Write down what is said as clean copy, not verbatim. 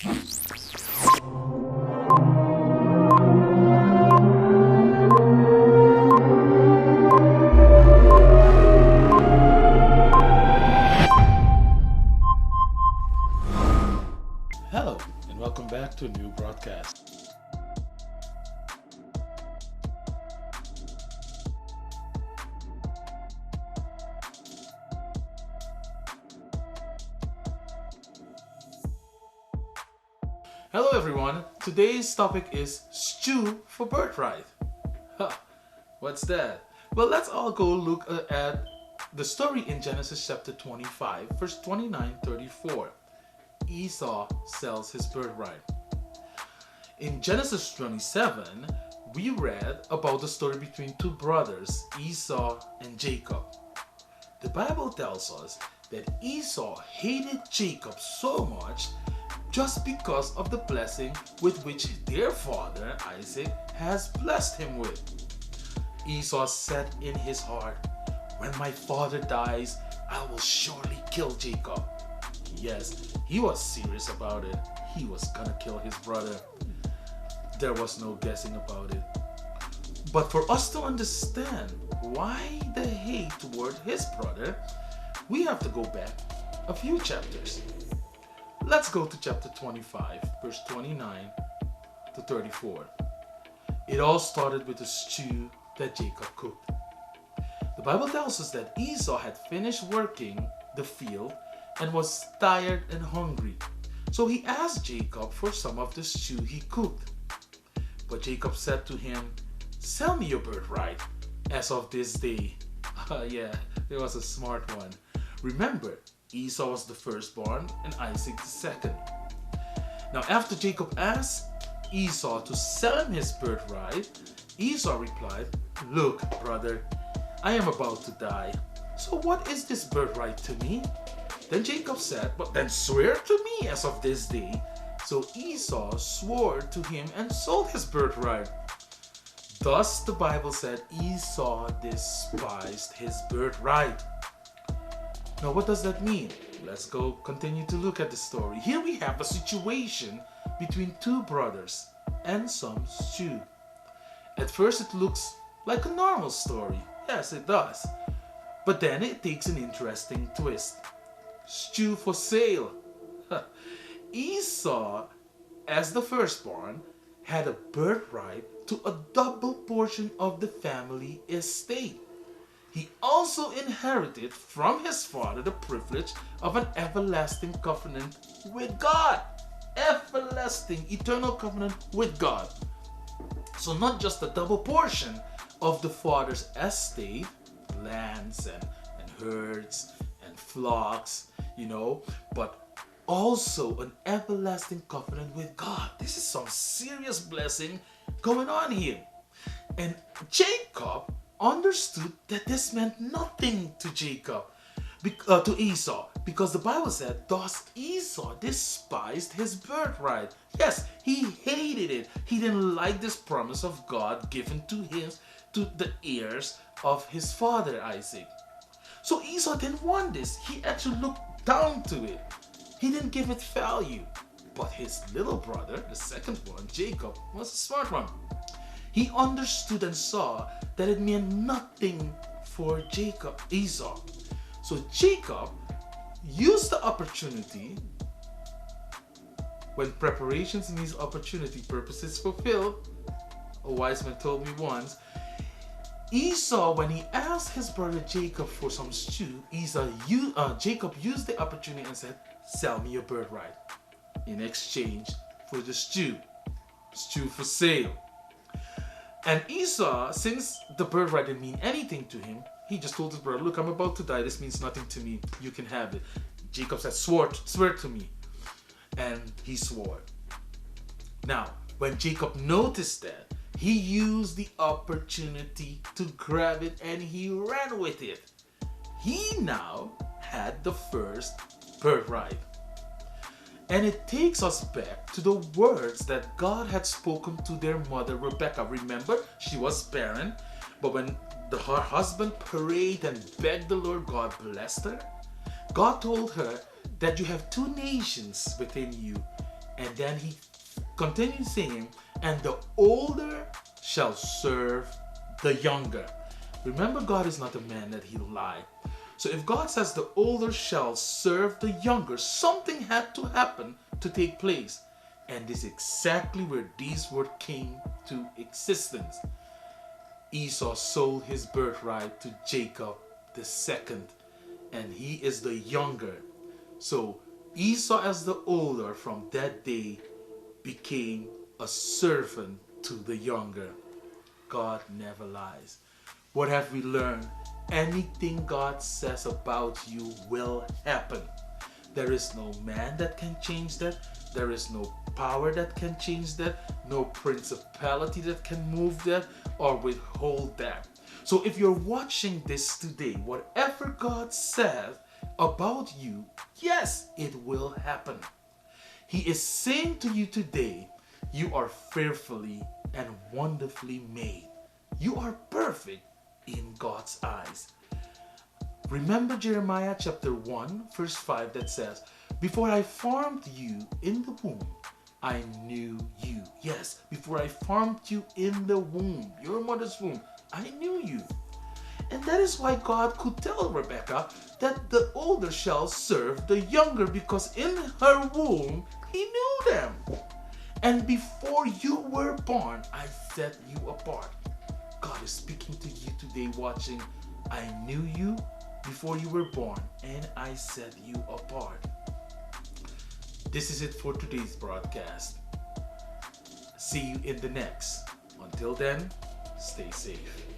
Hello, and welcome back to a new broadcast. Hello everyone, today's topic is stew for birthright. Huh, what's that? Well, let's all go look at the story in Genesis chapter 25, verse 29-34. Esau sells his birthright. In Genesis 27, we read about the story between two brothers, Esau and Jacob. The Bible tells us that Esau hated Jacob so much just because of the blessing with which their father, Isaac, has blessed him with. Esau said in his heart, "When my father dies, I will surely kill Jacob." Yes, he was serious about it. He was gonna kill his brother. There was no guessing about it. But for us to understand why the hate toward his brother, we have to go back a few chapters. Let's go to chapter 25, verse 29-34. It all started with a stew that Jacob cooked. The Bible tells us that Esau had finished working the field and was tired and hungry. So he asked Jacob for some of the stew he cooked. But Jacob said to him, "Sell me your birthright as of this day." Yeah, it was a smart one. Remember, Esau was the firstborn and Isaac the second. Now after Jacob asked Esau to sell him his birthright, Esau replied, "Look, brother, I am about to die. So what is this birthright to me?" Then Jacob said, "But then swear to me as of this day." So Esau swore to him and sold his birthright. Thus the Bible said Esau despised his birthright. Now what does that mean? Let's go continue to look at the story. Here we have a situation between two brothers and some stew. At first it looks like a normal story. Yes, it does. But then it takes an interesting twist. Stew for sale. Esau, as the firstborn, had a birthright to a double portion of the family estate. He also inherited from his father the privilege of an everlasting covenant with God. Everlasting, eternal covenant with God. So not just a double portion of the father's estate, lands and herds and flocks, but also an everlasting covenant with God. This is some serious blessing going on here. And Jacob understood that this meant nothing to to Esau, because the Bible said, "Thus Esau despised his birthright." Yes, he hated it. He didn't like this promise of God given to the heirs of his father Isaac. So Esau didn't want this. He actually looked down to it. He didn't give it value. But his little brother, the second one, Jacob, was a smart one. He understood and saw that it meant nothing for Esau. So Jacob used the opportunity. When preparations means opportunity, purposes fulfilled, a wise man told me once. Esau, when he asked his brother Jacob for some stew, Jacob used the opportunity and said, "Sell me your birthright in exchange for the stew for sale." And Esau, since the birthright didn't mean anything to him, he just told his brother, "Look, I'm about to die. This means nothing to me. You can have it." Jacob said, "Swear to me." And he swore. Now, when Jacob noticed that, he used the opportunity to grab it and he ran with it. He now had the first birthright. And it takes us back to the words that God had spoken to their mother Rebecca. Remember, she was barren, but when her husband prayed and begged the Lord, God blessed her. God told her that you have two nations within you, And then he continues saying, and the older shall serve the younger. Remember, God is not a man that he'll lie. So if God says the older shall serve the younger, something had to happen to take place. And this is exactly where these words came to existence. Esau sold his birthright to Jacob the second, and he is the younger. So Esau, as the older, from that day became a servant to the younger. God never lies. What have we learned? Anything God says about you will happen. There is no man that can change that. There is no power that can change that. No principality that can move that or withhold that. So if you're watching this today, whatever God says about you, yes, it will happen. He is saying to you today, you are fearfully and wonderfully made. You are perfect in God's eyes. Remember Jeremiah chapter 1 verse 5 that says, before I formed you in the womb, I knew you. Yes, before I formed you in the womb, your mother's womb, I knew you. And that is why God could tell Rebekah that the older shall serve the younger, because in her womb, he knew them. And before you were born, I set you apart. God is speaking to you today watching. I knew you before you were born, and I set you apart. This is it for today's broadcast. See you in the next. Until then, stay safe.